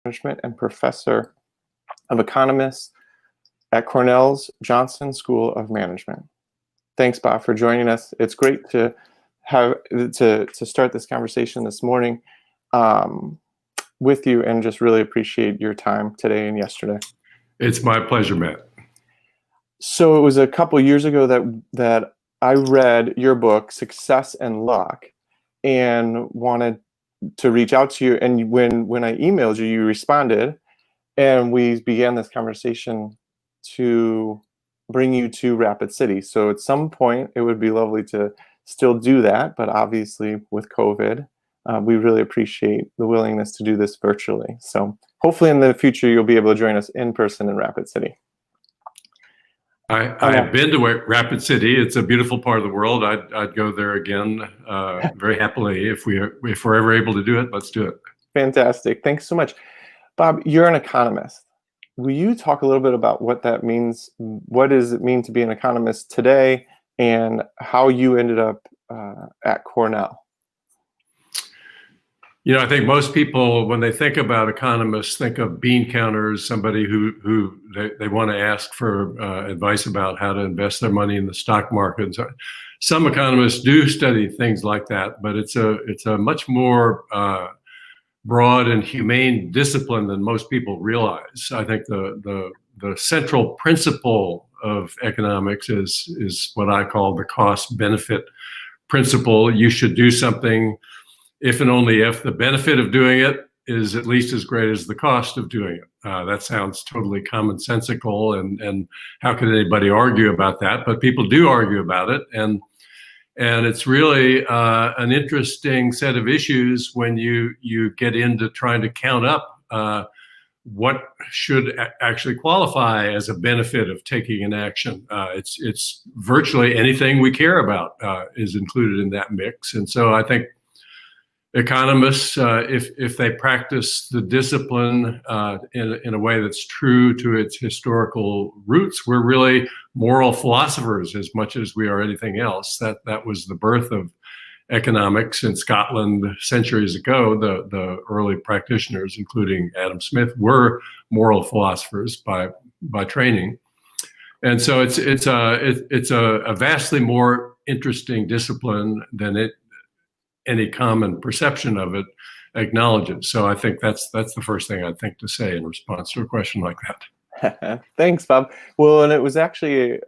Management and professor of economists at Cornell's Johnson School of Management. Thanks, Bob, for joining us. It's great to have to start this conversation this morning with you, and just really appreciate your time today and yesterday. It's my pleasure, Matt. So it was a couple years ago that I read your book, Success and Luck, and wanted to reach out to you. And when I emailed you, you responded, and we began this conversation to bring you to Rapid City. So at some point, it would be lovely to still do that, but obviously with COVID, we really appreciate the willingness to do this virtually. So hopefully in the future, you'll be able to join us in person in Rapid City. I have been to Rapid City. It's a beautiful part of the world. I'd go there again very happily if we're ever able to do it. Let's do it. Fantastic. Thanks so much. Bob, you're an economist. Will you talk a little bit about what that means? What does it mean to be an economist today, and how you ended up at Cornell? You know, I think most people, when they think about economists, think of bean counters, somebody who they want to ask for advice about how to invest their money in the stock market. So some economists do study things like that, but it's a much more broad and humane discipline than most people realize. I think the central principle of economics is what I call the cost-benefit principle. You should do something if and only if the benefit of doing it is at least as great as the cost of doing it. That sounds totally commonsensical, and how could anybody argue about that? But people do argue about it, and it's really an interesting set of issues when you get into trying to count up what should actually qualify as a benefit of taking an action. It's virtually anything we care about is included in that mix, and so I think economists, if they practice the discipline in a way that's true to its historical roots, we're really moral philosophers as much as we are anything else. That was the birth of economics in Scotland centuries ago. The early practitioners, including Adam Smith, were moral philosophers by training, and so it's a vastly more interesting discipline than any common perception of it acknowledges. So I think that's the first thing I'd think to say in response to a question like that. Thanks, Bob. Well, and it was actually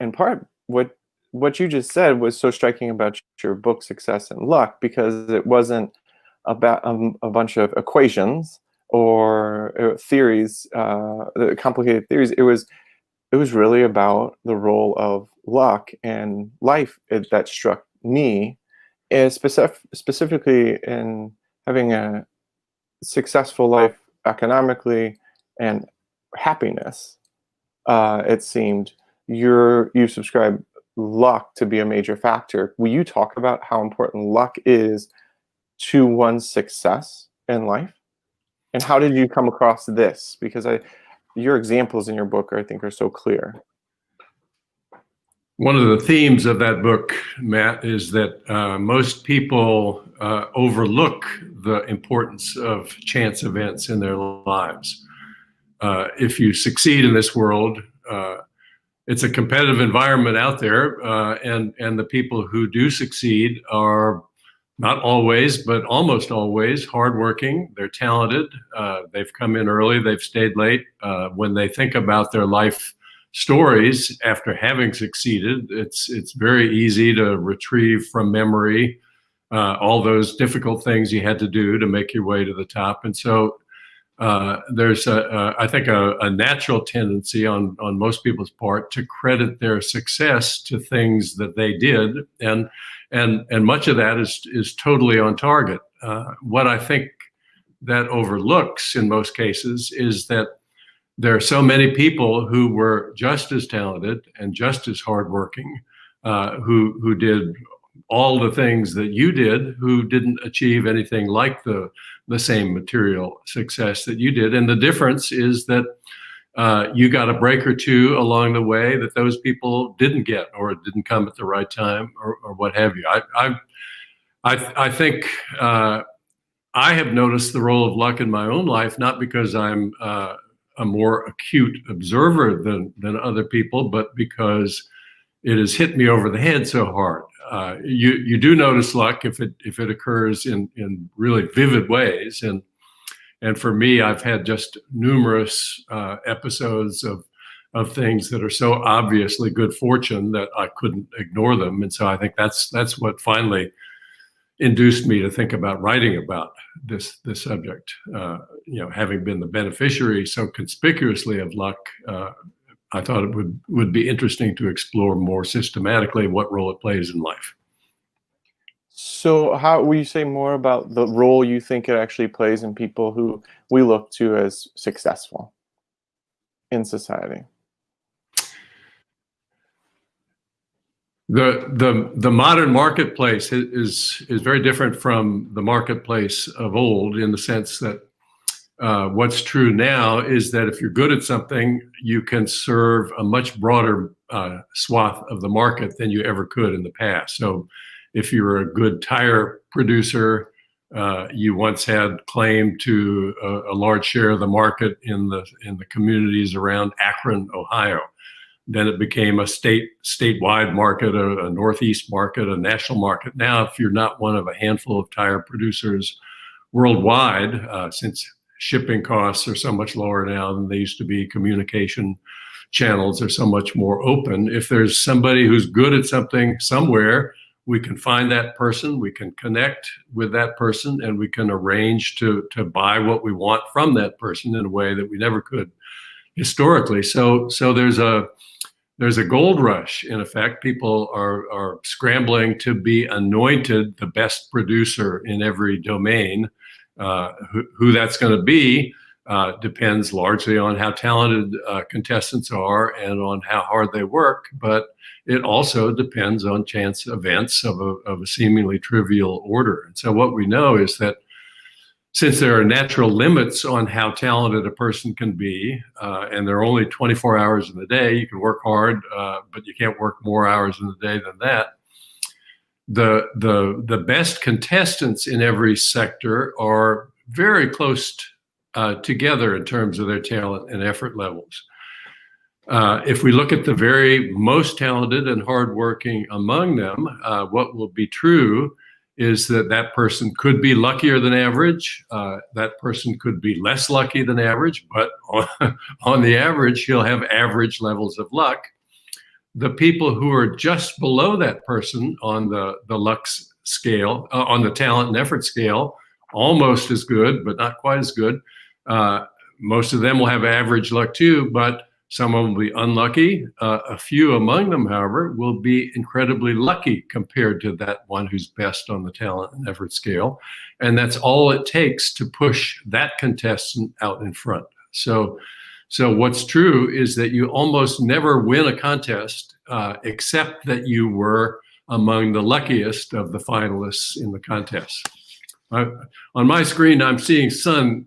in part what you just said was so striking about your book, Success and Luck, because it wasn't about a bunch of equations or theories, complicated theories. It was really about the role of luck and life that struck me, is specifically in having a successful life economically and happiness. It seemed you subscribe luck to be a major factor. Will you talk about how important luck is to one's success in life, and how did you come across this? Because your examples in your book, I think, are so clear. One of the themes of that book, Matt, is that most people overlook the importance of chance events in their lives. If you succeed in this world, it's a competitive environment out there, and the people who do succeed are not always, but almost always hardworking. They're talented. They've come in early. They've stayed late. When they think about their life stories after having succeeded, it's very easy to retrieve from memory all those difficult things you had to do to make your way to the top. And so there's I think a natural tendency on most people's part to credit their success to things that they did, and much of that is totally on target. What I think that overlooks in most cases is that there are so many people who were just as talented and just as hardworking, who did all the things that you did, who didn't achieve anything like the same material success that you did. And the difference is that you got a break or two along the way that those people didn't get, or didn't come at the right time, or what have you. I think I have noticed the role of luck in my own life, not because I'm a more acute observer than other people, but because it has hit me over the head so hard. You do notice luck if it occurs in really vivid ways, and for me, I've had just numerous episodes of things that are so obviously good fortune that I couldn't ignore them, and so I think that's what finally induced me to think about writing about this subject. Having been the beneficiary so conspicuously of luck, I thought it would be interesting to explore more systematically what role it plays in life. So how will you say more about the role you think it actually plays in people who we look to as successful in society? The modern marketplace is very different from the marketplace of old, in the sense that what's true now is that if you're good at something, you can serve a much broader swath of the market than you ever could in the past. So if you're a good tire producer, you once had claim to a large share of the market in the communities around Akron, Ohio. Then it became a statewide market, a Northeast market, a national market. Now, if you're not one of a handful of tire producers worldwide, since shipping costs are so much lower now than they used to be, communication channels are so much more open. If there's somebody who's good at something somewhere, we can find that person, we can connect with that person, and we can arrange to buy what we want from that person in a way that we never could historically. So there's a gold rush, in effect. People are scrambling to be anointed the best producer in every domain. Who that's going to be depends largely on how talented contestants are and on how hard they work, but it also depends on chance events of a seemingly trivial order. And so what we know is that since there are natural limits on how talented a person can be, and there are only 24 hours in the day, you can work hard, but you can't work more hours in the day than that. The best contestants in every sector are very close together in terms of their talent and effort levels. If we look at the very most talented and hardworking among them, what will be true is that person could be luckier than average. That person could be less lucky than average, but on the average, he'll have average levels of luck. The people who are just below that person on the luck scale, on the talent and effort scale, almost as good, but not quite as good. Most of them will have average luck too, but some of them will be unlucky. A few among them, however, will be incredibly lucky compared to that one who's best on the talent and effort scale. And that's all it takes to push that contestant out in front. So what's true is that you almost never win a contest except that you were among the luckiest of the finalists in the contest. On my screen, I'm seeing sun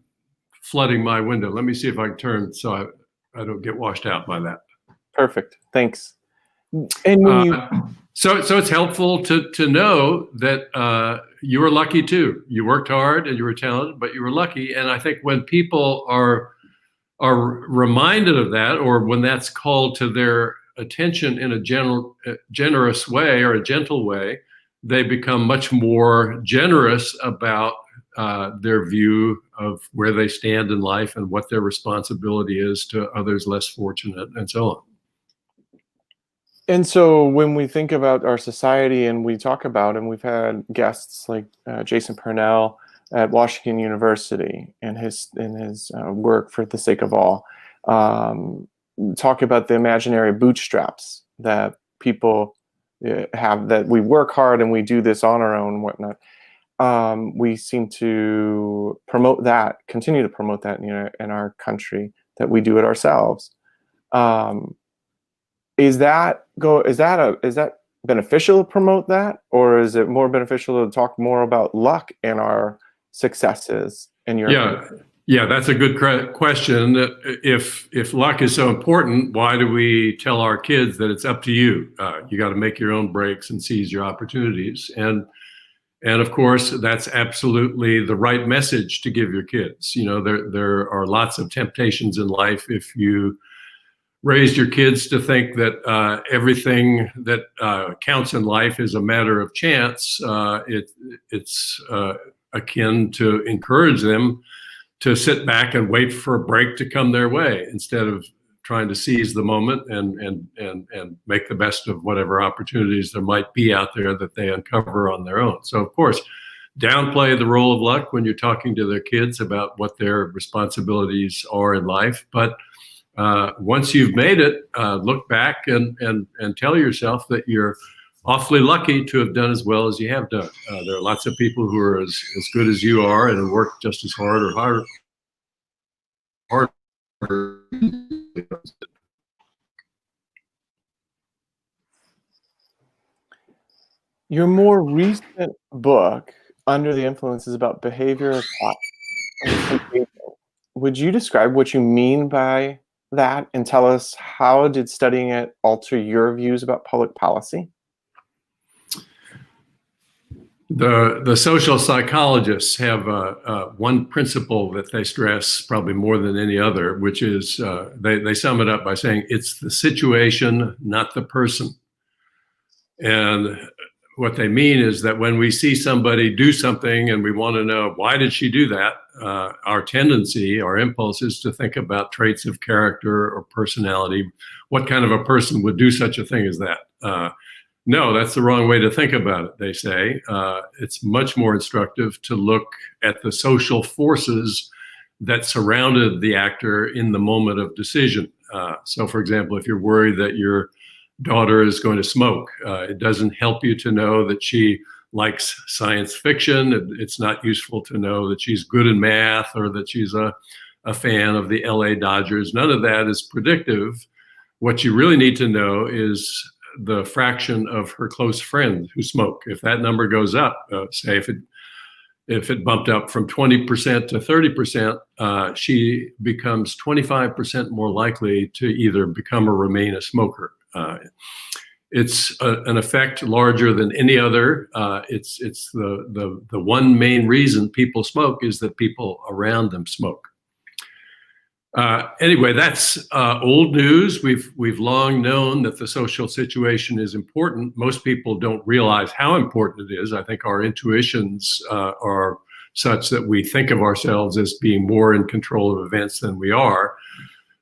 flooding my window. Let me see if I can turn so I don't get washed out by that. Perfect. Thanks. And when you so it's helpful to know that you were lucky too. You worked hard and you were talented, but you were lucky. And I think when people are reminded of that, or when that's called to their attention in a generous way or a gentle way, they become much more generous about their view of where they stand in life and what their responsibility is to others less fortunate, and so on. And so when we think about our society and we talk about, and we've had guests like Jason Cornell at Washington University and his work for the sake of all, talk about the imaginary bootstraps that people have, that we work hard and we do this on our own and whatnot. We seem to promote that, continue to promote that in our country, that we do it ourselves. Is that beneficial to promote that, or is it more beneficial to talk more about luck and our successes in your opinion? Yeah, that's a good question. If luck is so important, why do we tell our kids that it's up to you? You got to make your own breaks and seize your opportunities. And of course, that's absolutely the right message to give your kids. You know, there are lots of temptations in life. If you raised your kids to think that everything that counts in life is a matter of chance, it's akin to encourage them to sit back and wait for a break to come their way instead of trying to seize the moment and make the best of whatever opportunities there might be out there that they uncover on their own. So of course, downplay the role of luck when you're talking to their kids about what their responsibilities are in life. But once you've made it, look back and tell yourself that you're awfully lucky to have done as well as you have done. There are lots of people who are as good as you are and work just as hard or harder. Your more recent book, Under the Influence, is about behavior. Would you describe what you mean by that and tell us how did studying it alter your views about public policy? The social psychologists have one principle that they stress probably more than any other, which is they sum it up by saying it's the situation, not the person. And what they mean is that when we see somebody do something and we want to know why did she do that, our tendency, our impulse is to think about traits of character or personality. What kind of a person would do such a thing as that? No, that's the wrong way to think about it, they say. It's much more instructive to look at the social forces that surrounded the actor in the moment of decision. So, for example, if you're worried that your daughter is going to smoke, it doesn't help you to know that she likes science fiction. It's not useful to know that she's good in math or that she's a fan of the LA Dodgers. None of that is predictive. What you really need to know is the fraction of her close friends who smoke. If that number goes up, say if it bumped up from 20% to 30%, she becomes 25% more likely to either become or remain a smoker. It's an effect larger than any other. It's the one main reason people smoke is that people around them smoke. Anyway, that's old news. We've long known that the social situation is important. Most people don't realize how important it is. I think our intuitions are such that we think of ourselves as being more in control of events than we are.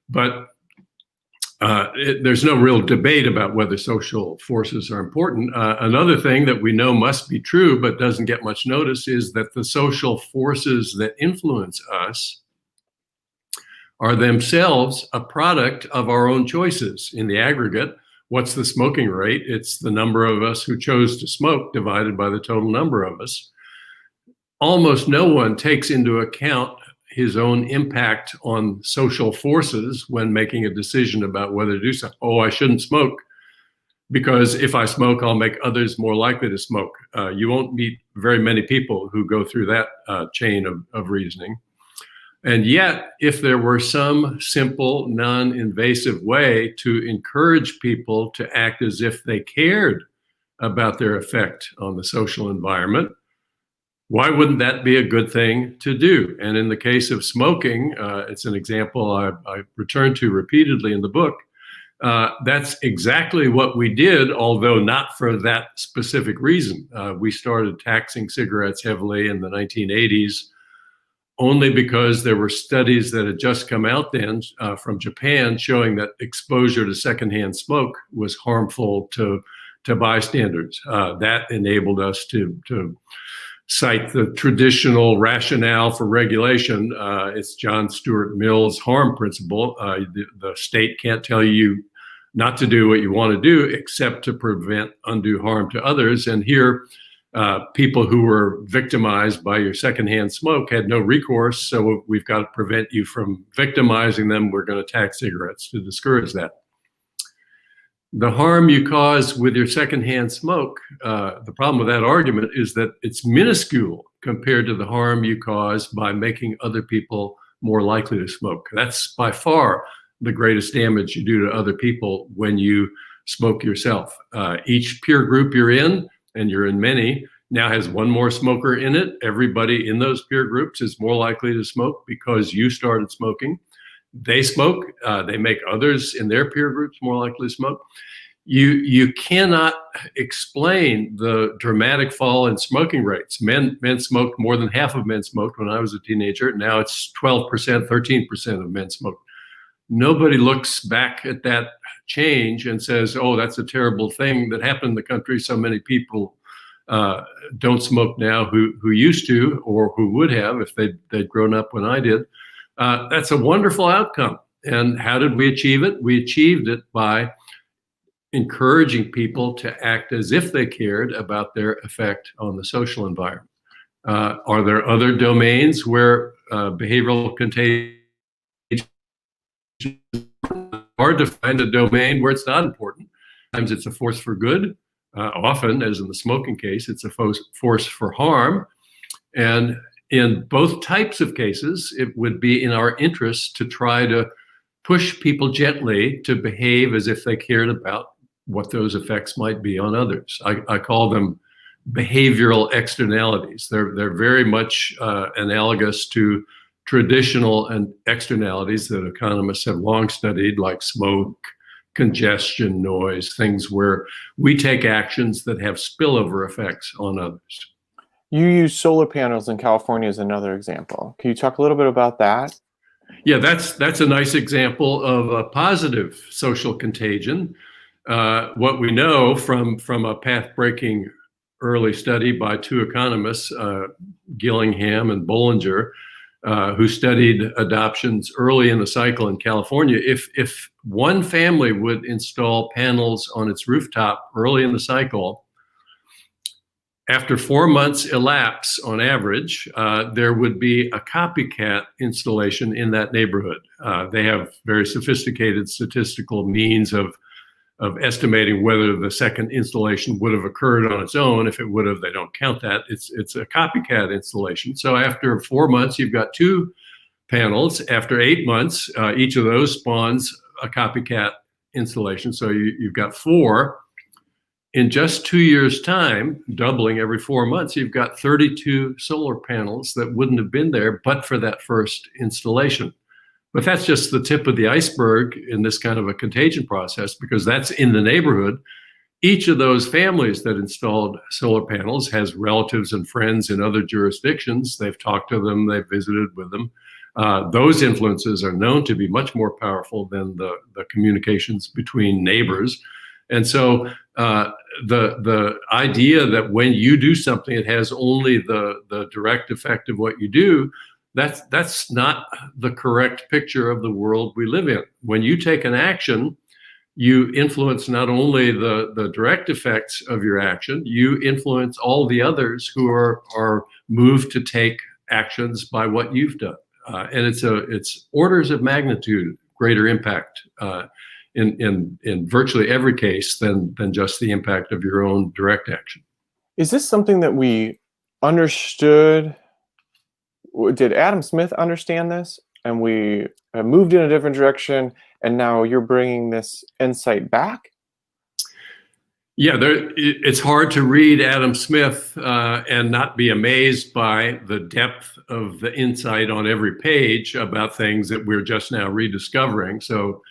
But there's no real debate about whether social forces are important. Another thing that we know must be true but doesn't get much notice is that the social forces that influence us are themselves a product of our own choices. In the aggregate, what's the smoking rate? It's the number of us who chose to smoke divided by the total number of us. Almost no one takes into account his own impact on social forces when making a decision about whether to do something. Oh, I shouldn't smoke because if I smoke, I'll make others more likely to smoke. You won't meet very many people who go through that chain of reasoning. And yet, if there were some simple, non-invasive way to encourage people to act as if they cared about their effect on the social environment, why wouldn't that be a good thing to do? And in the case of smoking, it's an example I return to repeatedly in the book. That's exactly what we did, although not for that specific reason. We started taxing cigarettes heavily in the 1980s. Only because there were studies that had just come out then from Japan showing that exposure to secondhand smoke was harmful to bystanders. That enabled us to cite the traditional rationale for regulation. It's John Stuart Mill's harm principle. The state can't tell you not to do what you want to do except to prevent undue harm to others. And here, people who were victimized by your secondhand smoke had no recourse, so we've got to prevent you from victimizing them. We're going to tax cigarettes to discourage that. The harm you cause with your secondhand smoke, the problem with that argument is that it's minuscule compared to the harm you cause by making other people more likely to smoke. That's by far the greatest damage you do to other people when you smoke yourself. Each peer group you're in, and you're in many, now has one more smoker in it. Everybody in those peer groups is more likely to smoke because you started smoking. They smoke. They make others in their peer groups more likely to smoke. You cannot explain the dramatic fall in smoking rates. Men smoked, more than half of men smoked when I was a teenager. Now it's 12%, 13% of men smoke. Nobody looks back at that change and says, oh, that's a terrible thing that happened in the country. So many people don't smoke now who used to, or who would have if they'd grown up when I did. That's a wonderful outcome. And how did we achieve it? We achieved it by encouraging people to act as if they cared about their effect on the social environment. Are there other domains where behavioral contagion is hard to find a domain where it's not important? Sometimes it's a force for good. Often, as in the smoking case, it's a force for harm. And in both types of cases, it would be in our interest to try to push people gently to behave as if they cared about what those effects might be on others. I call them behavioral externalities. They're very much analogous to traditional and externalities that economists have long studied, like smoke, congestion, noise, things where we take actions that have spillover effects on others. You use solar panels in California as another example. Can you talk a little bit about that? Yeah, that's a nice example of a positive social contagion. What we know from a path-breaking early study by two economists, Gillingham and Bollinger, who studied adoptions early in the cycle in California, if one family would install panels on its rooftop early in the cycle, after 4 months elapse on average, there would be a copycat installation in that neighborhood. They have very sophisticated statistical means of estimating whether the second installation would have occurred on its own. If it would have, they don't count that. It's a copycat installation. So after 4 months, you've got 2 panels. After 8 months, each of those spawns a copycat installation. So you've got 4. In just 2 years' time, doubling every 4 months, you've got 32 solar panels that wouldn't have been there but for that first installation. But that's just the tip of the iceberg in this kind of a contagion process, because that's in the neighborhood. Each of those families that installed solar panels has relatives and friends in other jurisdictions. They've talked to them, they've visited with them. Those influences are known to be much more powerful than the communications between neighbors. And so the idea that when you do something, it has only the direct effect of what you do, that's not the correct picture of the world we live in. When you take an action, you influence not only the direct effects of your action, you influence all the others who are moved to take actions by what you've done. And it's orders of magnitude greater impact in virtually every case than just the impact of your own direct action. Is this something that we understood? Did Adam Smith understand this and we moved in a different direction, and now you're bringing this insight back? Yeah, it's hard to read Adam Smith and not be amazed by the depth of the insight on every page about things that we're just now rediscovering. So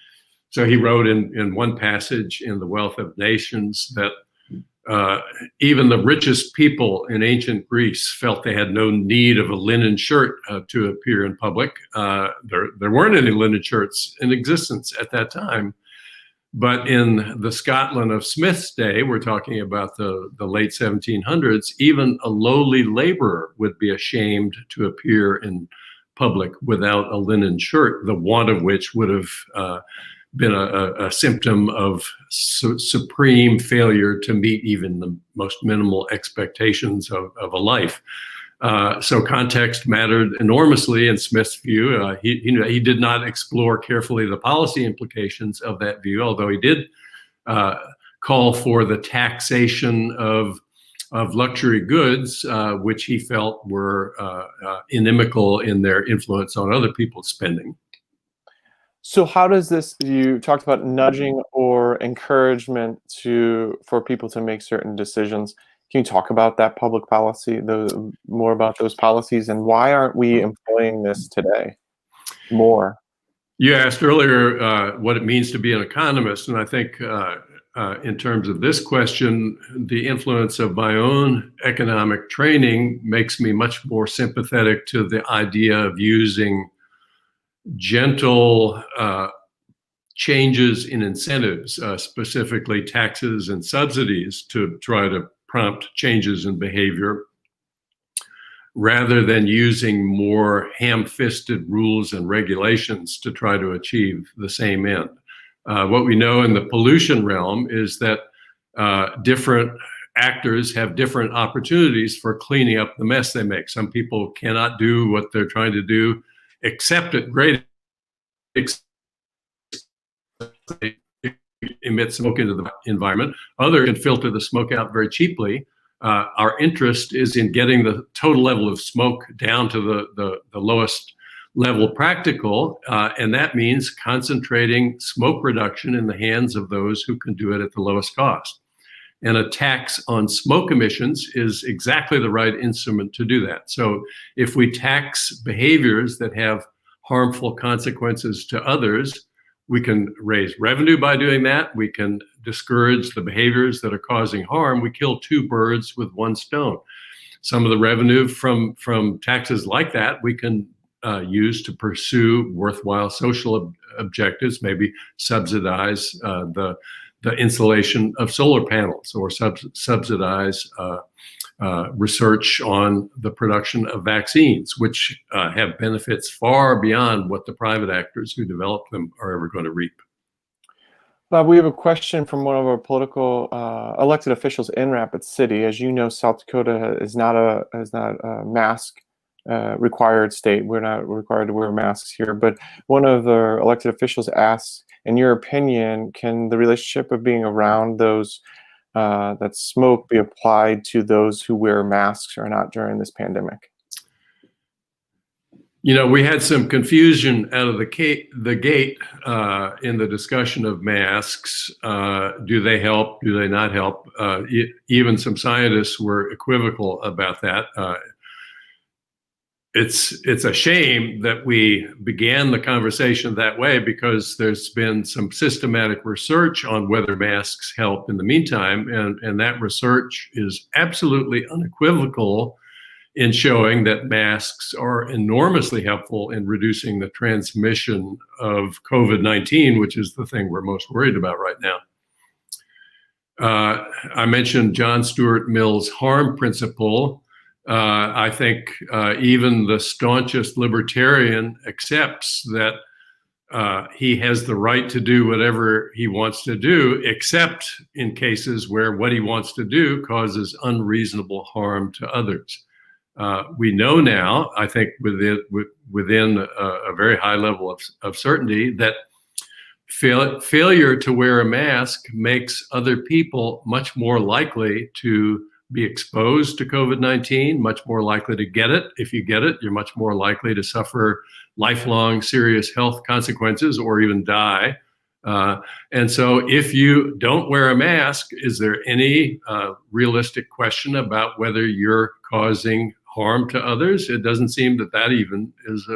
he wrote in one passage in The Wealth of Nations that even the richest people in ancient Greece felt they had no need of a linen shirt to appear in public. There weren't any linen shirts in existence at that time. But in the Scotland of Smith's day, we're talking about the late 1700s, even a lowly laborer would be ashamed to appear in public without a linen shirt, the want of which would have been a symptom of supreme failure to meet even the most minimal expectations of a life. So context mattered enormously in Smith's view. He did not explore carefully the policy implications of that view, although he did call for the taxation of luxury goods, which he felt were inimical in their influence on other people's spending. So how does this, you talked about nudging or encouragement for people to make certain decisions. Can Can you talk about that public policy, more about those policies, and why aren't we employing this today more? You asked earlier what it means to be an economist, and I think in terms of this question, the influence of my own economic training makes me much more sympathetic to the idea of using gentle changes in incentives, specifically taxes and subsidies, to try to prompt changes in behavior, rather than using more ham-fisted rules and regulations to try to achieve the same end. What we know in the pollution realm is that different actors have different opportunities for cleaning up the mess they make. Some people cannot do what they're trying to do, except at great extent they emit smoke into the environment. Others can filter the smoke out very cheaply. Our interest is in getting the total level of smoke down to the lowest level practical, and that means concentrating smoke reduction in the hands of those who can do it at the lowest cost. And a tax on smoke emissions is exactly the right instrument to do that. So if we tax behaviors that have harmful consequences to others, we can raise revenue by doing that. We can discourage the behaviors that are causing harm. We kill two birds with one stone. Some of the revenue from taxes like that we can use to pursue worthwhile social objectives, maybe subsidize the installation of solar panels, or subsidize research on the production of vaccines, which have benefits far beyond what the private actors who develop them are ever going to reap. Bob, we have a question from one of our political elected officials in Rapid City. As you know, South Dakota is not a mask required state. We're not required to wear masks here. But one of the elected officials asks, in your opinion, can the relationship of being around those that smoke be applied to those who wear masks or not during this pandemic? You know, we had some confusion out of the gate in the discussion of masks. Do they help? Do they not help? Even some scientists were equivocal about that. It's a shame that we began the conversation that way, because there's been some systematic research on whether masks help in the meantime, and that research is absolutely unequivocal in showing that masks are enormously helpful in reducing the transmission of COVID-19, which is the thing we're most worried about right now. I mentioned John Stuart Mill's harm principle. I think even the staunchest libertarian accepts that he has the right to do whatever he wants to do, except in cases where what he wants to do causes unreasonable harm to others. We know now, I think within a very high level of certainty, that failure to wear a mask makes other people much more likely to be exposed to COVID-19, much more likely to get it. If you get it, you're much more likely to suffer lifelong serious health consequences or even die. And so if you don't wear a mask, is there any realistic question about whether you're causing harm to others? It doesn't seem that even is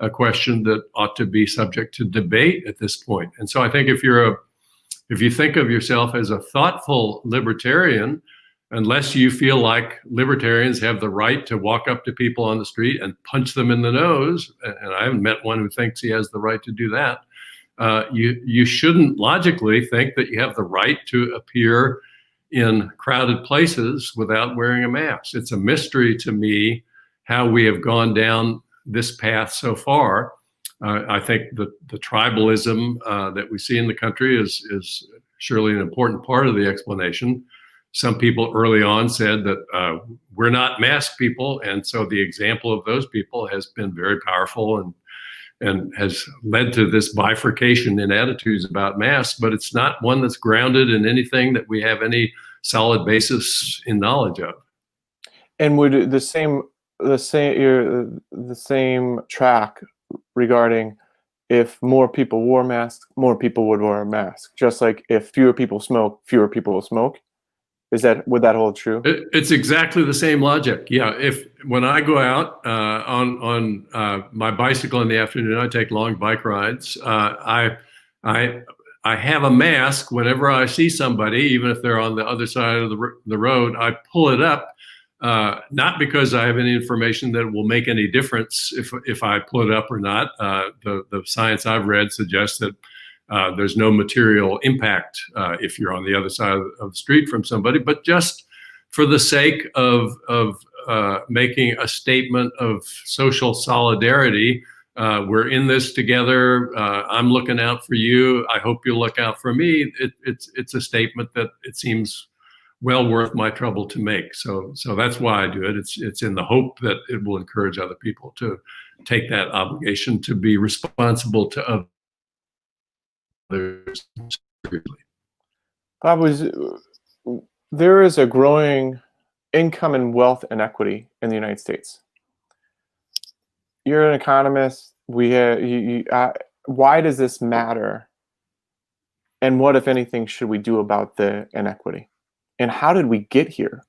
a question that ought to be subject to debate at this point. And so I think if you think of yourself as a thoughtful libertarian, unless you feel like libertarians have the right to walk up to people on the street and punch them in the nose, and I haven't met one who thinks he has the right to do that, you shouldn't logically think that you have the right to appear in crowded places without wearing a mask. It's a mystery to me how we have gone down this path so far. I think the tribalism that we see in the country is surely an important part of the explanation. Some people early on said that we're not mask people, and so the example of those people has been very powerful and has led to this bifurcation in attitudes about masks, but it's not one that's grounded in anything that we have any solid basis in knowledge of. And would the same track regarding if more people wore masks, more people would wear a mask, just like if fewer people smoke, fewer people will smoke? Would that hold true? It's exactly the same logic. Yeah, when I go out on my bicycle in the afternoon, I take long bike rides. I I have a mask whenever I see somebody, even if they're on the other side of the road. I pull it up, not because I have any information that will make any difference if I pull it up or not. The science I've read suggests that there's no material impact if you're on the other side of the street from somebody, but just for the sake of making a statement of social solidarity. We're in this together. I'm looking out for you. I hope you'll look out for me. It's a statement that it seems well worth my trouble to make. So that's why I do it. It's in the hope that it will encourage other people to take that obligation to be responsible to others. Bob, there is a growing income and wealth inequity in the United States. You're an economist. Why does this matter? And what, if anything, should we do about the inequity? And how did we get here?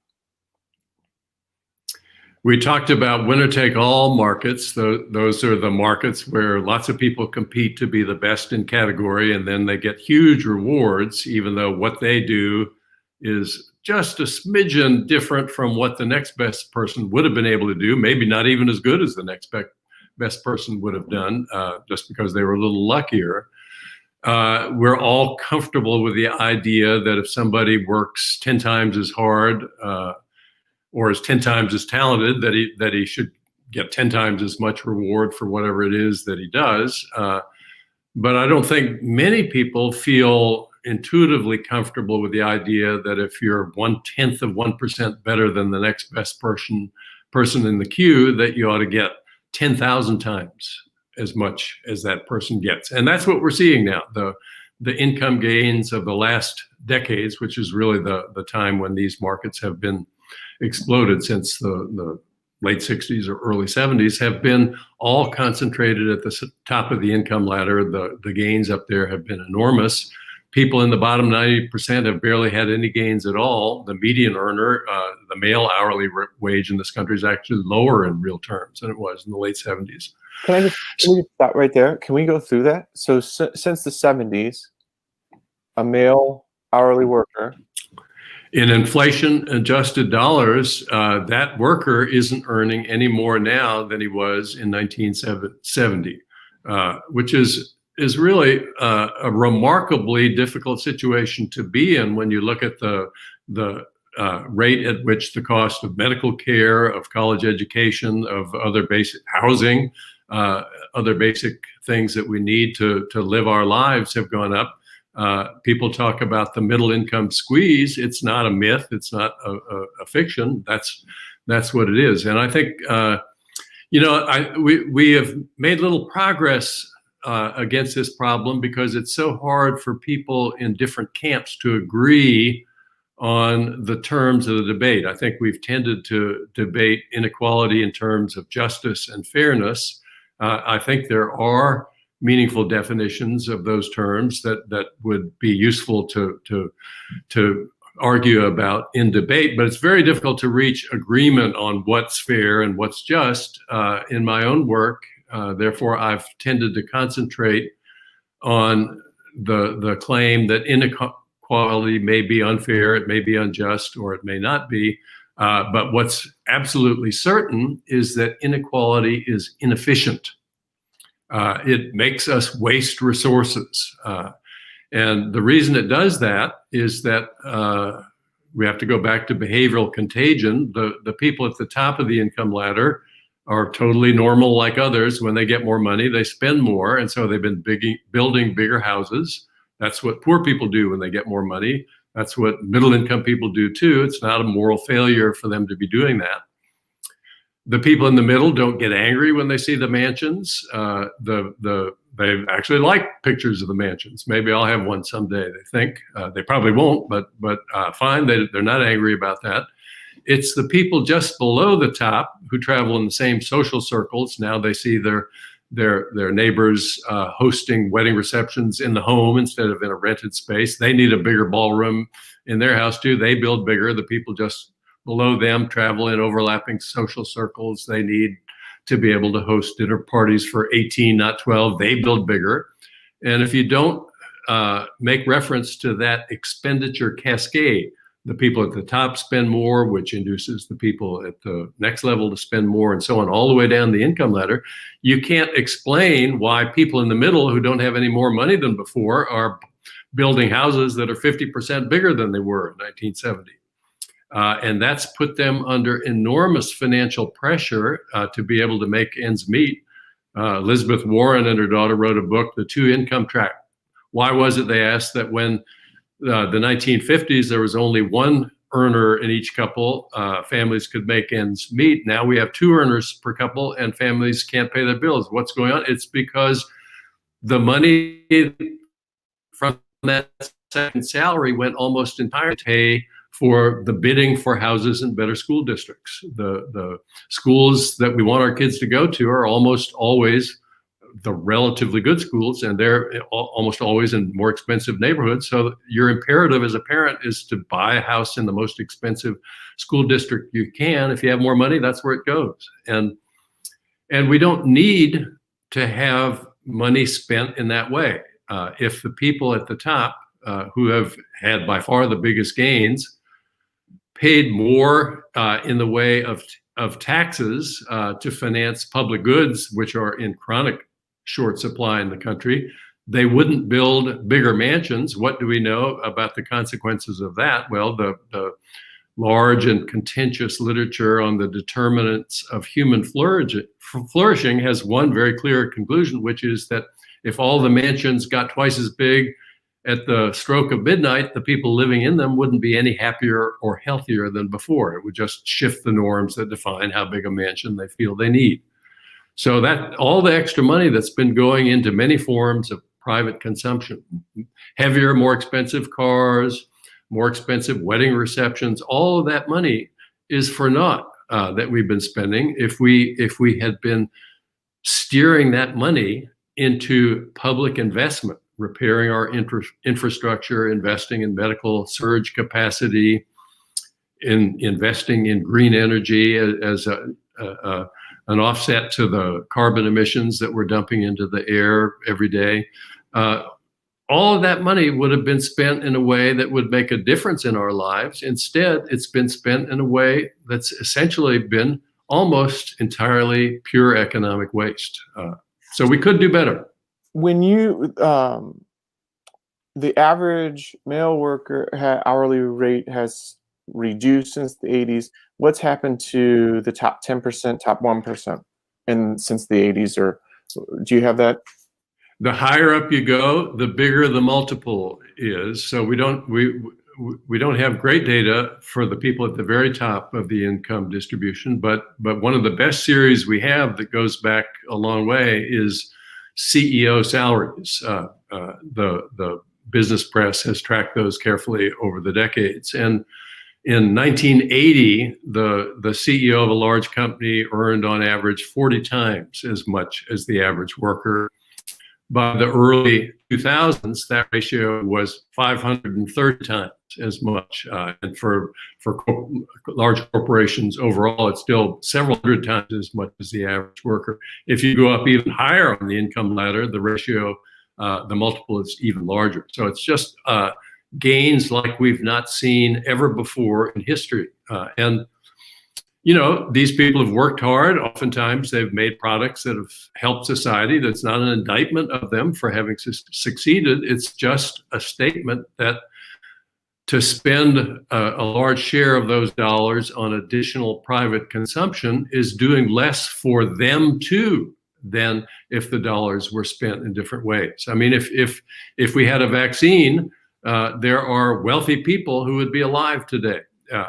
We talked about winner-take-all markets. Those are the markets where lots of people compete to be the best in category, and then they get huge rewards, even though what they do is just a smidgen different from what the next best person would have been able to do, maybe not even as good as the next best person would have done, just because they were a little luckier. We're all comfortable with the idea that if somebody works 10 times as hard or is 10 times as talented, that he should get 10 times as much reward for whatever it is that he does. But I don't think many people feel intuitively comfortable with the idea that if you're 1/10 of 1% better than the next best person in the queue, that you ought to get 10,000 times as much as that person gets. And that's what we're seeing now. The income gains of the last decades, which is really the time when these markets have been exploded since the late 60s or early 70s, have been all concentrated at the top of the income ladder. The gains up there have been enormous. People in the bottom 90% have barely had any gains at all. The median earner, the male hourly wage in this country, is actually lower in real terms than it was in the late 70s. Can we stop right there? Can we go through that? So since the 70s, a male hourly worker. In inflation-adjusted dollars, that worker isn't earning any more now than he was in 1970, which is really a remarkably difficult situation to be in when you look at the rate at which the cost of medical care, of college education, of other basic housing, other basic things that we need to live our lives have gone up. People talk about the middle income squeeze. It's not a myth. It's not a fiction. That's what it is. And I think, we have made little progress against this problem because it's so hard for people in different camps to agree on the terms of the debate. I think we've tended to debate inequality in terms of justice and fairness. I think there are meaningful definitions of those terms that would be useful to argue about in debate, but it's very difficult to reach agreement on what's fair and what's just in my own work. Therefore, I've tended to concentrate on the claim that inequality may be unfair, it may be unjust, or it may not be. But what's absolutely certain is that inequality is inefficient. It makes us waste resources. And the reason it does that is that we have to go back to behavioral contagion. The people at the top of the income ladder are totally normal like others. When they get more money, they spend more. And so they've been building bigger houses. That's what poor people do when they get more money. That's what middle income people do too. It's not a moral failure for them to be doing that. The people in the middle don't get angry when they see the mansions. They actually like pictures of the mansions. Maybe I'll have one someday, they think. They probably won't, but fine, they're not angry about that. It's the people just below the top who travel in the same social circles. Now they see their neighbors hosting wedding receptions in the home instead of in a rented space. They need a bigger ballroom in their house too. They build bigger. The people just below them travel in overlapping social circles. They need to be able to host dinner parties for 18, not 12. They build bigger. And if you don't make reference to that expenditure cascade, the people at the top spend more, which induces the people at the next level to spend more, and so on, all the way down the income ladder. You can't explain why people in the middle who don't have any more money than before are building houses that are 50% bigger than they were in 1970. And that's put them under enormous financial pressure to be able to make ends meet. Elizabeth Warren and her daughter wrote a book, The Two Income Trap. Why was it, they asked, that when the 1950s, there was only one earner in each couple, families could make ends meet. Now we have two earners per couple and families can't pay their bills. What's going on? It's because the money from that second salary went almost entirely to pay for the bidding for houses in better school districts. The schools that we want our kids to go to are almost always the relatively good schools, and they're almost always in more expensive neighborhoods. So your imperative as a parent is to buy a house in the most expensive school district you can. If you have more money, that's where it goes. And we don't need to have money spent in that way. If the people at the top, who have had by far the biggest gains, paid more in the way of taxes to finance public goods, which are in chronic short supply in the country, they wouldn't build bigger mansions. What do we know about the consequences of that? Well, the large and contentious literature on the determinants of human flourishing has one very clear conclusion, which is that if all the mansions got twice as big at the stroke of midnight, the people living in them wouldn't be any happier or healthier than before. It would just shift the norms that define how big a mansion they feel they need. So that all the extra money that's been going into many forms of private consumption, heavier, more expensive cars, more expensive wedding receptions, all of that money is for naught that we've been spending. If we had been steering that money into public investment, repairing our infrastructure, investing in medical surge capacity, investing in green energy as an offset to the carbon emissions that we're dumping into the air every day. All of that money would have been spent in a way that would make a difference in our lives. Instead, it's been spent in a way that's essentially been almost entirely pure economic waste. So we could do better. When you, the average male worker hourly rate has reduced since the 80s. What's happened to the top 10%, top 1%, and since the 80s? Or do you have that? The higher up you go, the bigger the multiple is. So we don't have great data for the people at the very top of the income distribution, but one of the best series we have that goes back a long way is CEO salaries. The business press has tracked those carefully over the decades. And in 1980, the CEO of a large company earned on average 40 times as much as the average worker. By the early 2000s, that ratio was 530 times as much. And for large corporations overall, it's still several hundred times as much as the average worker. If you go up even higher on the income ladder, the ratio, the multiple is even larger. So it's just gains like we've not seen ever before in history. And you know, these people have worked hard. Oftentimes they've made products that have helped society. That's not an indictment of them for having succeeded. It's just a statement that to spend a large share of those dollars on additional private consumption is doing less for them too than if the dollars were spent in different ways. I mean, if we had a vaccine, there are wealthy people who would be alive today.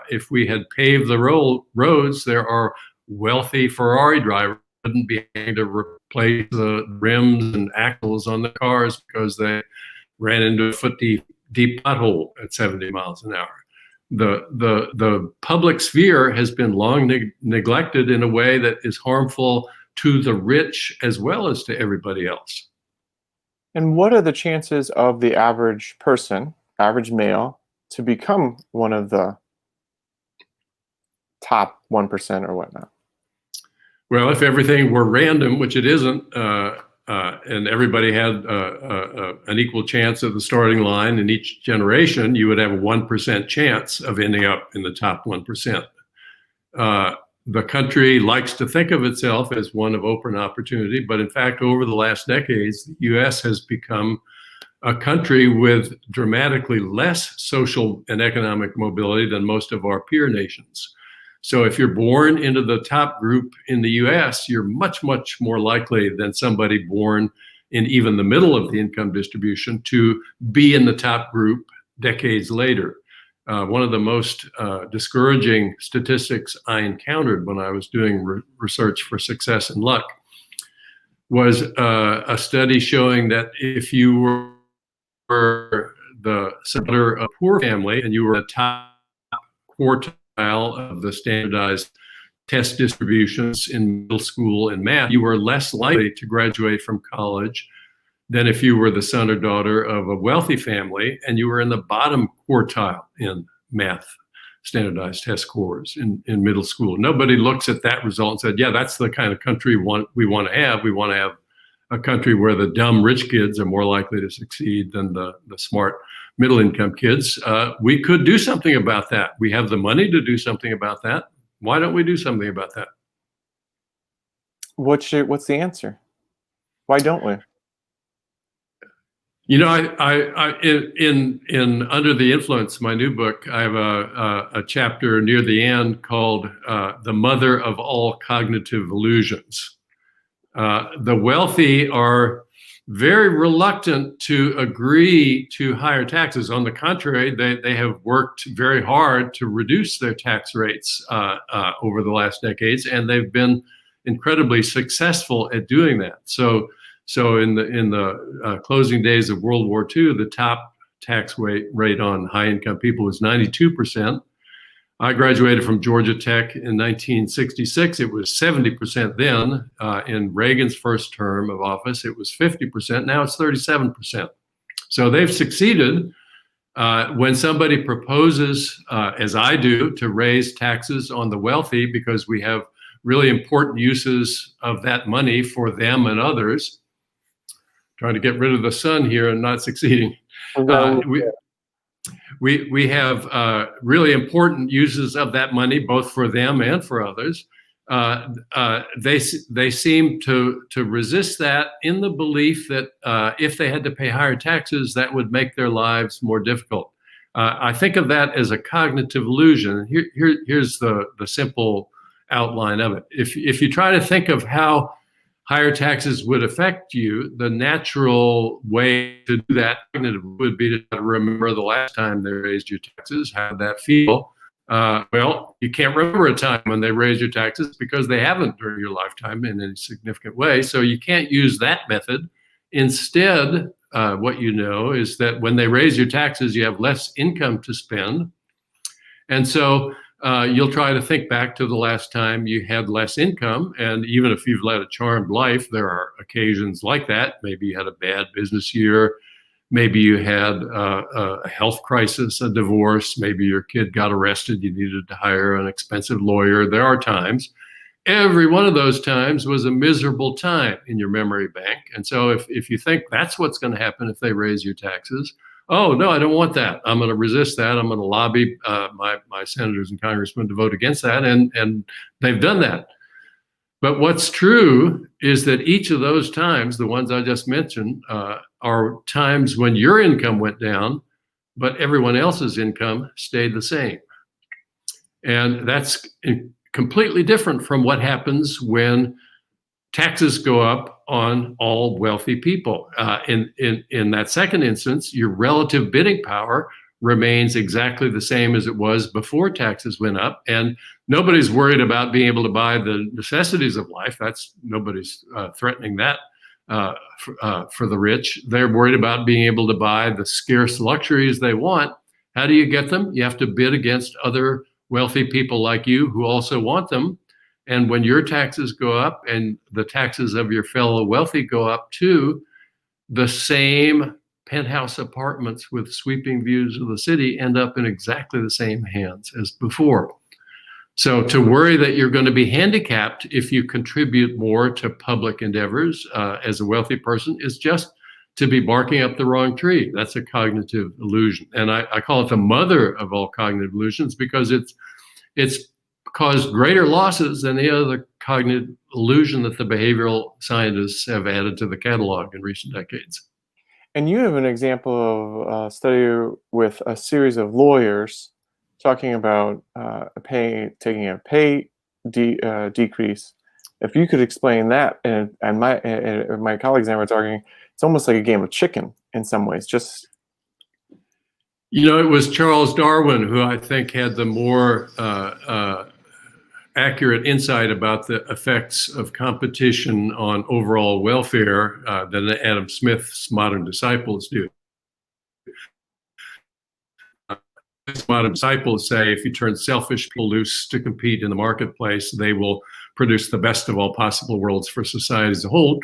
If we had paved the roads, there are wealthy Ferrari drivers who wouldn't be able to replace the rims and axles on the cars because they ran into a foot-deep pothole at 70 miles an hour. The public sphere has been long neglected in a way that is harmful to the rich as well as to everybody else. And what are the chances of the average person, average male, to become one of the top 1% or whatnot? Well, if everything were random, which it isn't, and everybody had an equal chance at the starting line in each generation, you would have a 1% chance of ending up in the top 1%. The country likes to think of itself as one of open opportunity, but in fact, over the last decades, the US has become a country with dramatically less social and economic mobility than most of our peer nations. So if you're born into the top group in the US, you're much, much more likely than somebody born in even the middle of the income distribution to be in the top group decades later. One of the most discouraging statistics I encountered when I was doing research for Success and Luck was a study showing that if you were the son of a poor family and you were a top quartile of the standardized test distributions in middle school and math, you were less likely to graduate from college than if you were the son or daughter of a wealthy family and you were in the bottom quartile in math standardized test scores in middle school. Nobody looks at that result and said, yeah, that's the kind of country we want to have. We want to have a country where the dumb rich kids are more likely to succeed than the smart middle income kids. We could do something about that. We have the money to do something about that. Why don't we do something about that? What's the answer? Why don't we? You know, I in Under the Influence, my new book, I have a chapter near the end called "The Mother of All Cognitive Illusions." The wealthy are very reluctant to agree to higher taxes. On the contrary, they have worked very hard to reduce their tax rates over the last decades, and they've been incredibly successful at doing that. So in the closing days of World War II, the top tax rate on high-income people was 92%. I graduated from Georgia Tech in 1966. It was 70% then. In Reagan's first term of office, it was 50%. Now it's 37%. So they've succeeded. When somebody proposes, as I do, to raise taxes on the wealthy because we have really important uses of that money for them and others, trying to get rid of the sun here and not succeeding. We have really important uses of that money, both for them and for others. They seem to resist that in the belief that if they had to pay higher taxes, that would make their lives more difficult. I think of that as a cognitive illusion. Here's the simple outline of it. If you try to think of how higher taxes would affect you, the natural way to do that would be to remember the last time they raised your taxes. How did that feel? Well, you can't remember a time when they raised your taxes because they haven't during your lifetime in any significant way. So you can't use that method. Instead, what you know is that when they raise your taxes, you have less income to spend. And so you'll try to think back to the last time you had less income. And even if you've led a charmed life, there are occasions like that. Maybe you had a bad business year. Maybe you had a health crisis, a divorce. Maybe your kid got arrested. You needed to hire an expensive lawyer. There are times. Every one of those times was a miserable time in your memory bank. And so if you think that's what's going to happen if they raise your taxes, oh, no, I don't want that. I'm going to resist that. I'm going to lobby my senators and congressmen to vote against that. And they've done that. But what's true is that each of those times, the ones I just mentioned, are times when your income went down, but everyone else's income stayed the same. And that's completely different from what happens when taxes go up on all wealthy people. In that second instance, your relative bidding power remains exactly the same as it was before taxes went up. And nobody's worried about being able to buy the necessities of life. Nobody's threatening that for the rich. They're worried about being able to buy the scarce luxuries they want. How do you get them? You have to bid against other wealthy people like you who also want them. And when your taxes go up and the taxes of your fellow wealthy go up too, the same penthouse apartments with sweeping views of the city end up in exactly the same hands as before. So to worry that you're going to be handicapped if you contribute more to public endeavors as a wealthy person is just to be barking up the wrong tree. That's a cognitive illusion. And I call it the mother of all cognitive illusions because it's caused greater losses than any other cognitive illusion that the behavioral scientists have added to the catalog in recent decades. And you have an example of a study with a series of lawyers talking about taking a pay decrease. If you could explain that, and my colleagues and I were talking, it's almost like a game of chicken in some ways. Just it was Charles Darwin who I think had the more accurate insight about the effects of competition on overall welfare than Adam Smith's modern disciples do. Modern disciples say if you turn selfish people loose to compete in the marketplace, they will produce the best of all possible worlds for society as a whole.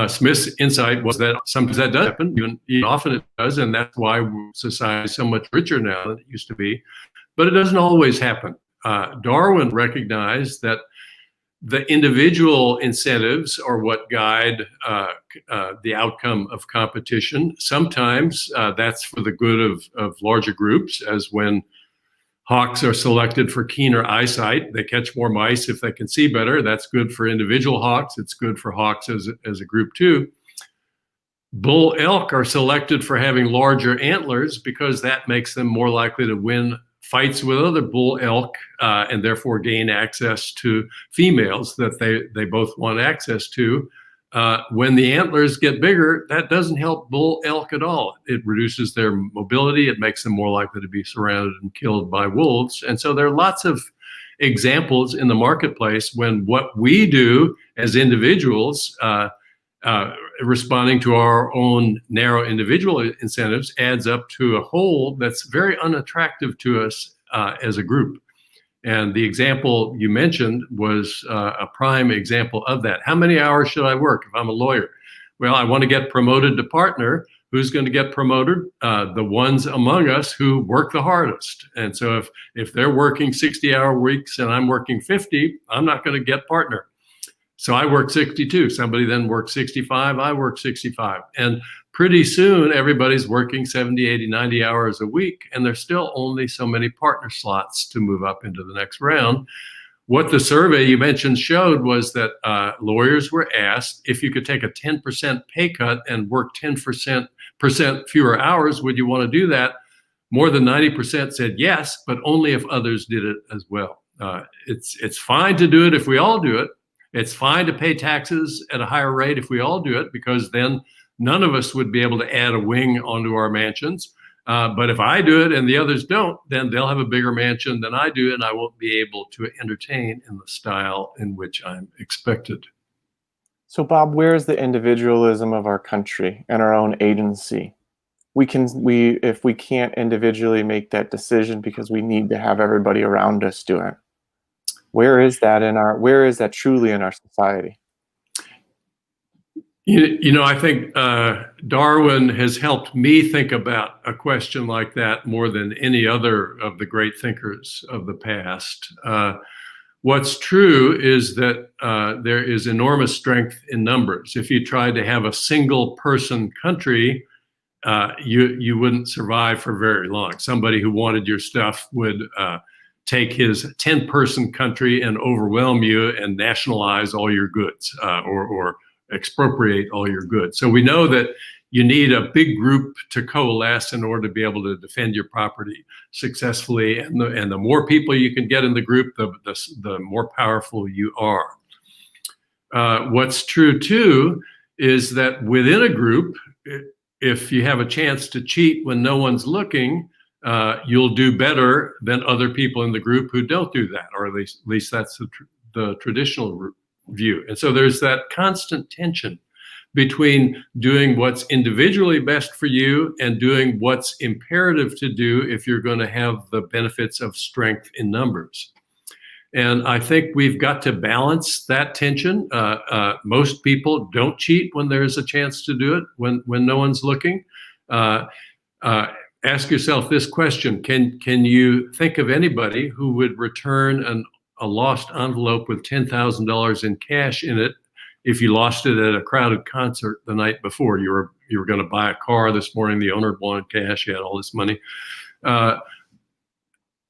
Smith's insight was that sometimes that does happen, even often it does, and that's why society is so much richer now than it used to be. But it doesn't always happen. Darwin recognized that the individual incentives are what guide the outcome of competition. Sometimes that's for the good of larger groups, as when hawks are selected for keener eyesight. They catch more mice if they can see better. That's good for individual hawks. It's good for hawks as a group too. Bull elk are selected for having larger antlers because that makes them more likely to win fights with other bull elk and therefore gain access to females that they both want access to. When the antlers get bigger, that doesn't help bull elk at all. It reduces their mobility. It makes them more likely to be surrounded and killed by wolves. And so there are lots of examples in the marketplace when what we do as individuals, responding to our own narrow individual incentives, adds up to a whole that's very unattractive to us as a group. And the example you mentioned was a prime example of that. How many hours should I work if I'm a lawyer? Well, I want to get promoted to partner. Who's going to get promoted? The ones among us who work the hardest. And so if they're working 60-hour weeks and I'm working 50, I'm not going to get partner. So I work 62. Somebody then works 65. I work 65. And pretty soon, everybody's working 70, 80, 90 hours a week, and there's still only so many partner slots to move up into the next round. What the survey you mentioned showed was that lawyers were asked, if you could take a 10% pay cut and work 10% fewer hours, would you want to do that? More than 90% said yes, but only if others did it as well. It's fine to do it if we all do it. It's fine to pay taxes at a higher rate if we all do it, because then none of us would be able to add a wing onto our mansions. But if I do it and the others don't, then they'll have a bigger mansion than I do, and I won't be able to entertain in the style in which I'm expected. So, Bob, where's the individualism of our country and our own agency? If we can't individually make that decision because we need to have everybody around us do it. Where is that truly in our society? I think Darwin has helped me think about a question like that more than any other of the great thinkers of the past. What's true is that there is enormous strength in numbers. If you tried to have a single person country, you wouldn't survive for very long. Somebody who wanted your stuff would take his 10-person country and overwhelm you and nationalize all your goods or expropriate all your goods. So we know that you need a big group to coalesce in order to be able to defend your property successfully. And the more people you can get in the group, the more powerful you are. What's true too is that within a group, if you have a chance to cheat when no one's looking, you'll do better than other people in the group who don't do that, or at least that's the traditional view. And so there's that constant tension between doing what's individually best for you and doing what's imperative to do if you're going to have the benefits of strength in numbers. And I think we've got to balance that tension. Most people don't cheat when there's a chance to do it, when no one's looking. Ask yourself this question: Can you think of anybody who would return a lost envelope with $10,000 in cash in it if you lost it at a crowded concert the night before? You were going to buy a car this morning. The owner wanted cash. You had all this money.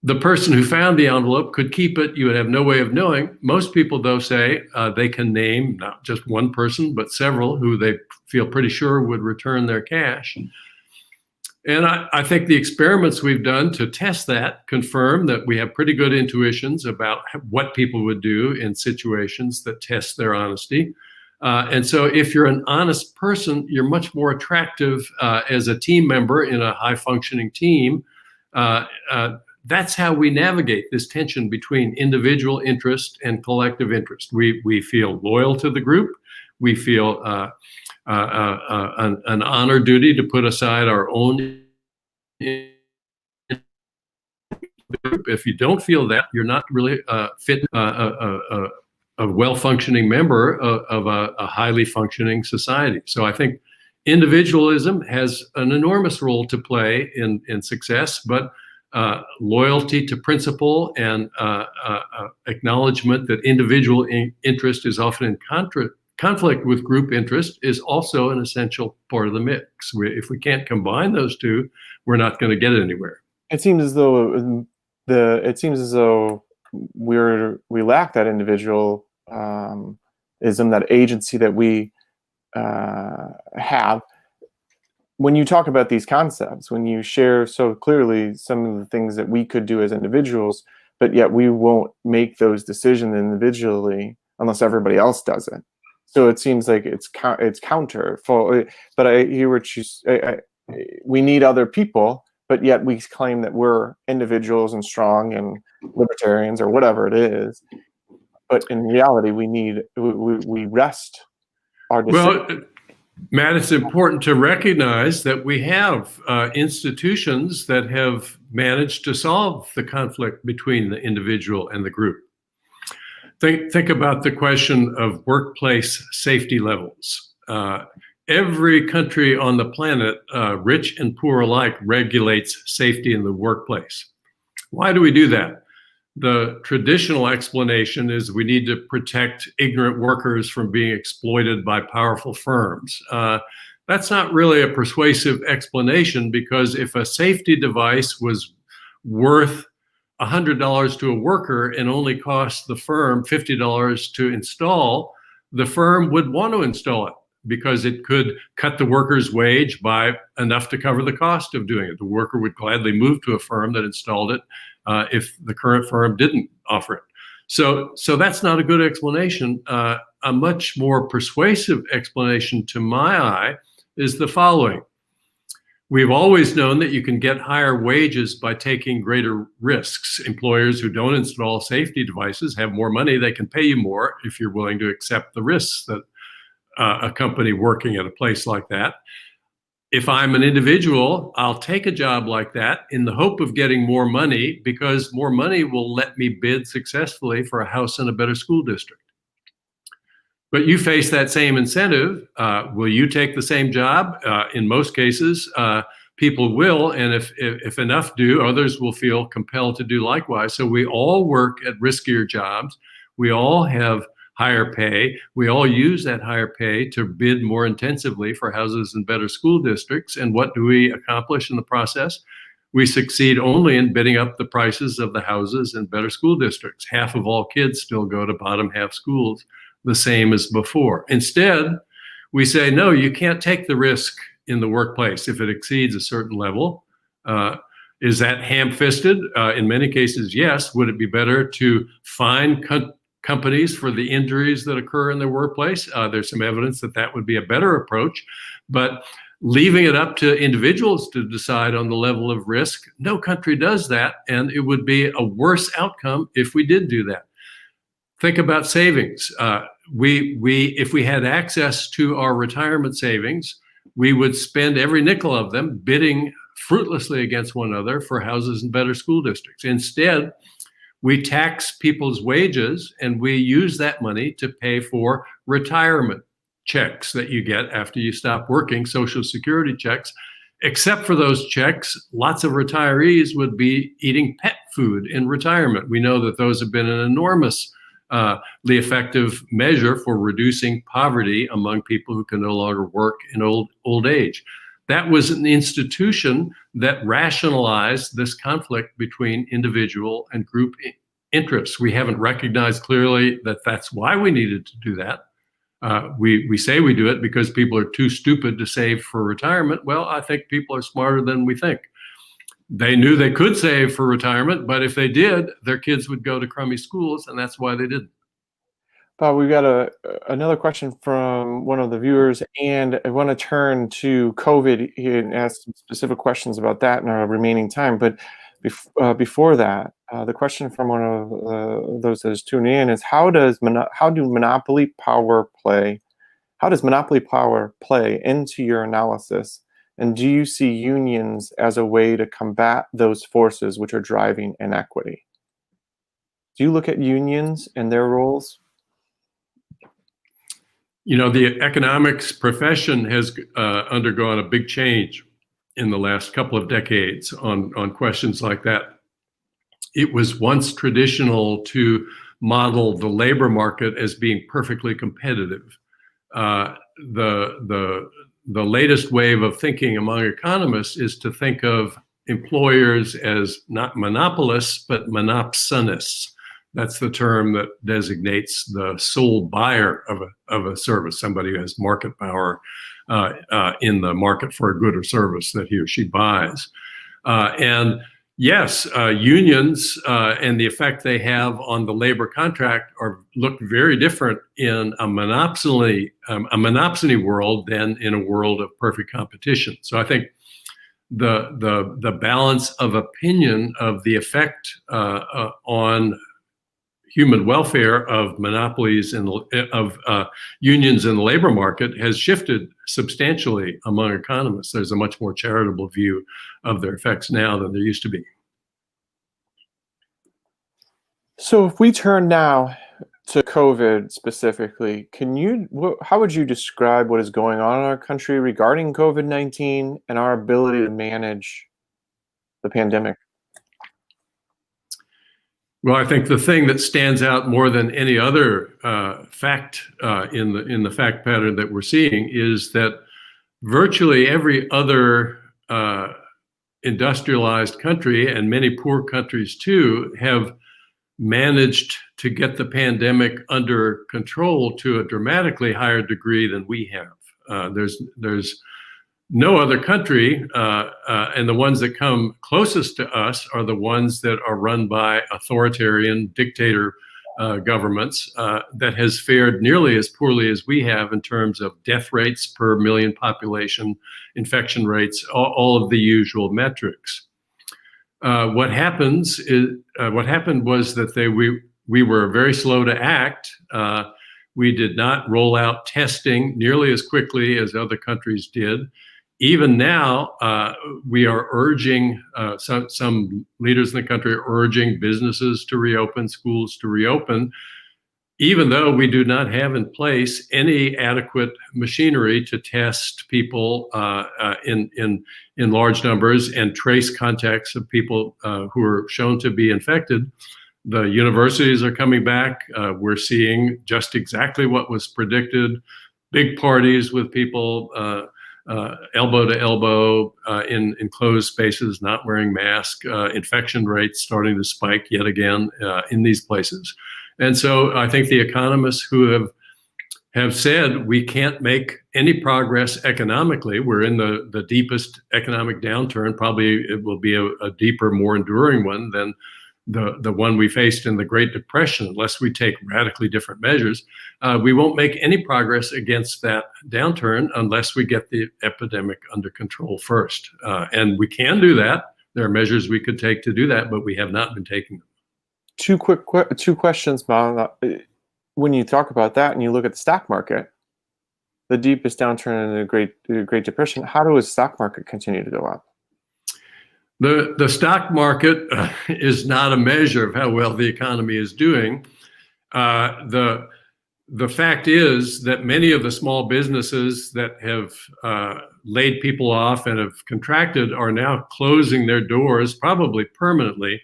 The person who found the envelope could keep it. You would have no way of knowing. Most people, though, say they can name not just one person, but several who they feel pretty sure would return their cash. And I think the experiments we've done to test that confirm that we have pretty good intuitions about what people would do in situations that test their honesty. And so if you're an honest person, you're much more attractive as a team member in a high-functioning team. That's how we navigate this tension between individual interest and collective interest. We feel loyal to the group. We feel an honor duty to put aside our own. If you don't feel that, you're not really fit a well-functioning member of a highly functioning society. So I think individualism has an enormous role to play in success, but loyalty to principle and acknowledgement that individual interest is often in conflict with group interest is also an essential part of the mix. If we can't combine those two, we're not going to get anywhere. It seems as though we lack that individualism, that agency that we have. When you talk about these concepts, when you share so clearly some of the things that we could do as individuals, but yet we won't make those decisions individually unless everybody else does it. So it seems like it's counter. But I hear what you say. We need other people, but yet we claim that we're individuals and strong and libertarians or whatever it is. But in reality, we rest our decisions. Well, Matt, it's important to recognize that we have institutions that have managed to solve the conflict between the individual and the group. Think about the question of workplace safety levels. Every country on the planet, rich and poor alike, regulates safety in the workplace. Why do we do that? The traditional explanation is we need to protect ignorant workers from being exploited by powerful firms. That's not really a persuasive explanation, because if a safety device was worth $100 to a worker and only cost the firm $50 to install, the firm would want to install it because it could cut the worker's wage by enough to cover the cost of doing it. The worker would gladly move to a firm that installed it if the current firm didn't offer it. So that's not a good explanation. A much more persuasive explanation to my eye is the following. We've always known that you can get higher wages by taking greater risks. Employers who don't install safety devices have more money. They can pay you more if you're willing to accept the risks that a company working at a place like that. If I'm an individual, I'll take a job like that in the hope of getting more money, because more money will let me bid successfully for a house in a better school district. But you face that same incentive. Will you take the same job? In most cases, people will, and if enough do, others will feel compelled to do likewise. So we all work at riskier jobs. We all have higher pay. We all use that higher pay to bid more intensively for houses in better school districts. And what do we accomplish in the process? We succeed only in bidding up the prices of the houses in better school districts. Half of all kids still go to bottom half schools, the same as before. Instead, we say, no, you can't take the risk in the workplace if it exceeds a certain level. Is that ham-fisted? In many cases, yes. Would it be better to fine companies for the injuries that occur in their workplace? There's some evidence that that would be a better approach. But leaving it up to individuals to decide on the level of risk, no country does that, and it would be a worse outcome if we did do that. Think about savings. If we had access to our retirement savings, we would spend every nickel of them bidding fruitlessly against one another for houses in better school districts. Instead, we tax people's wages and we use that money to pay for retirement checks that you get after you stop working, Social Security checks. Except for those checks, lots of retirees would be eating pet food in retirement. We know that those have been an enormously effective measure for reducing poverty among people who can no longer work in old age. That was an institution that rationalized this conflict between individual and group interests. We haven't recognized clearly that that's why we needed to do that. We say we do it because people are too stupid to save for retirement. Well, I think people are smarter than we think. They knew they could save for retirement, but if they did, their kids would go to crummy schools, and that's why they didn't. Bob, we got another question from one of the viewers, and I want to turn to COVID and ask some specific questions about that in our remaining time. But before that, the question from one of those that is tuning in is how does monopoly power play into your analysis, and do you see unions as a way to combat those forces which are driving inequity? Do you look at unions and their roles? You know, the economics profession has undergone a big change in the last couple of decades on questions like that. It was once traditional to model the labor market as being perfectly competitive. The latest wave of thinking among economists is to think of employers as not monopolists, but monopsonists. That's the term that designates the sole buyer of a service, somebody who has market power in the market for a good or service that he or she buys. And yes, unions and the effect they have on the labor contract look very different in a monopsony world than in a world of perfect competition. So I think the balance of opinion of the effect on human welfare of monopolies and of unions in the labor market has shifted substantially among economists. There's a much more charitable view of their effects now than there used to be. So if we turn now to COVID specifically, how would you describe what is going on in our country regarding COVID-19 and our ability to manage the pandemic? Well, I think the thing that stands out more than any other fact in the fact pattern that we're seeing is that virtually every other industrialized country, and many poor countries too, have managed to get the pandemic under control to a dramatically higher degree than we have. There's no other country, and the ones that come closest to us are the ones that are run by authoritarian dictator governments that has fared nearly as poorly as we have in terms of death rates per million population, infection rates, all of the usual metrics. What happened was that we were very slow to act. We did not roll out testing nearly as quickly as other countries did. Even now, we are urging, some leaders in the country are urging businesses to reopen, schools to reopen, even though we do not have in place any adequate machinery to test people in large numbers and trace contacts of people who are shown to be infected. The universities are coming back. We're seeing just exactly what was predicted, big parties with people elbow to elbow in enclosed spaces, not wearing masks, infection rates starting to spike yet again in these places. And so I think the economists who have said we can't make any progress economically, we're in the deepest economic downturn, probably it will be a deeper, more enduring one than the one we faced in the Great Depression, unless we take radically different measures. We won't make any progress against that downturn unless we get the epidemic under control first. And we can do that. There are measures we could take to do that, but we have not been taking them. Two questions, Bob. When you talk about that and you look at the stock market, the deepest downturn in the Great Depression, how does the stock market continue to go up? The stock market is not a measure of how well the economy is doing. The fact is that many of the small businesses that have laid people off and have contracted are now closing their doors, probably permanently.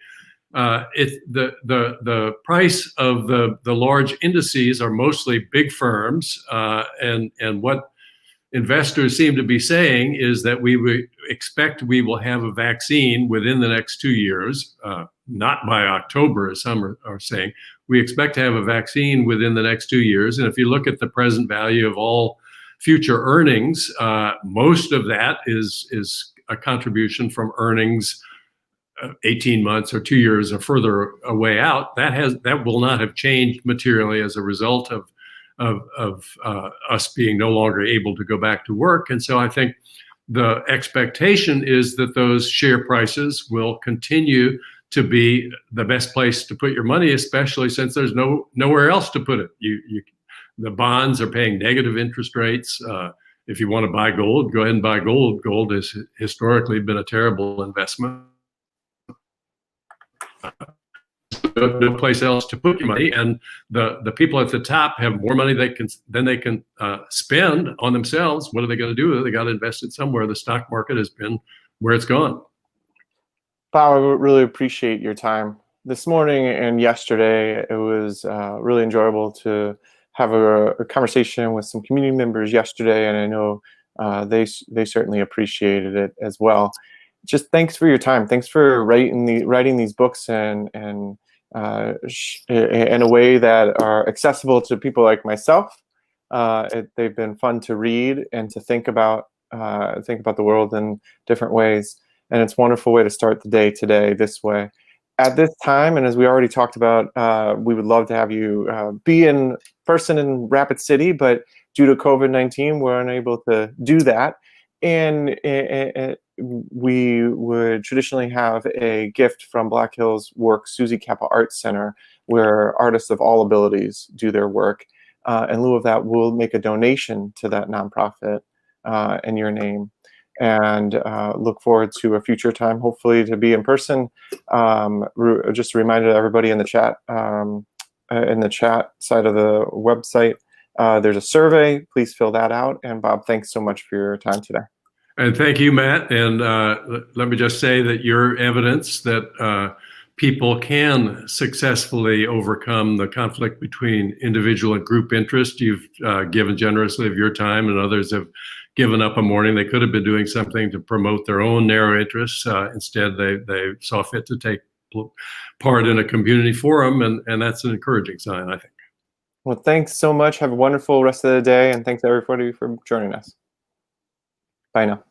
The price of the large indices are mostly big firms, and what investors seem to be saying is that we expect we will have a vaccine within the next 2 years, not by October, as some are saying. We expect to have a vaccine within the next 2 years. And if you look at the present value of all future earnings, most of that is a contribution from earnings 18 months or 2 years or further away out. That will not have changed materially as a result of us being no longer able to go back to work. And so I think the expectation is that those share prices will continue to be the best place to put your money, especially since there's nowhere else to put it. The bonds are paying negative interest rates. If you want to buy gold, go ahead and buy gold. Gold has historically been a terrible investment. No place else to put your money, and the people at the top have more money than they can spend on themselves. What are they going to do with it? They got to invest it somewhere. The stock market has been where it's gone. Bob, I really appreciate your time this morning and yesterday. It was really enjoyable to have a conversation with some community members yesterday, and I know they certainly appreciated it as well. Just thanks for your time. Thanks for writing these books and in a way that are accessible to people like myself. They've been fun to read and to think about the world in different ways. And it's a wonderful way to start the day today this way. At this time, and as we already talked about, we would love to have you be in person in Rapid City, but due to COVID-19, we're unable to do that. And we would traditionally have a gift from Black Hills Work Susie Kappa Arts Center, where artists of all abilities do their work. In lieu of that, we'll make a donation to that nonprofit in your name, and look forward to a future time, hopefully to be in person. Just a reminder to everybody in the chat side of the website, there's a survey. Please fill that out. And Bob, thanks so much for your time today. And thank you, Matt. And let me just say that you're evidence that people can successfully overcome the conflict between individual and group interest. You've given generously of your time, and others have given up a morning. They could have been doing something to promote their own narrow interests. Instead, they saw fit to take part in a community forum, and that's an encouraging sign, I think. Well, thanks so much. Have a wonderful rest of the day, and thanks everybody for joining us. Bye now.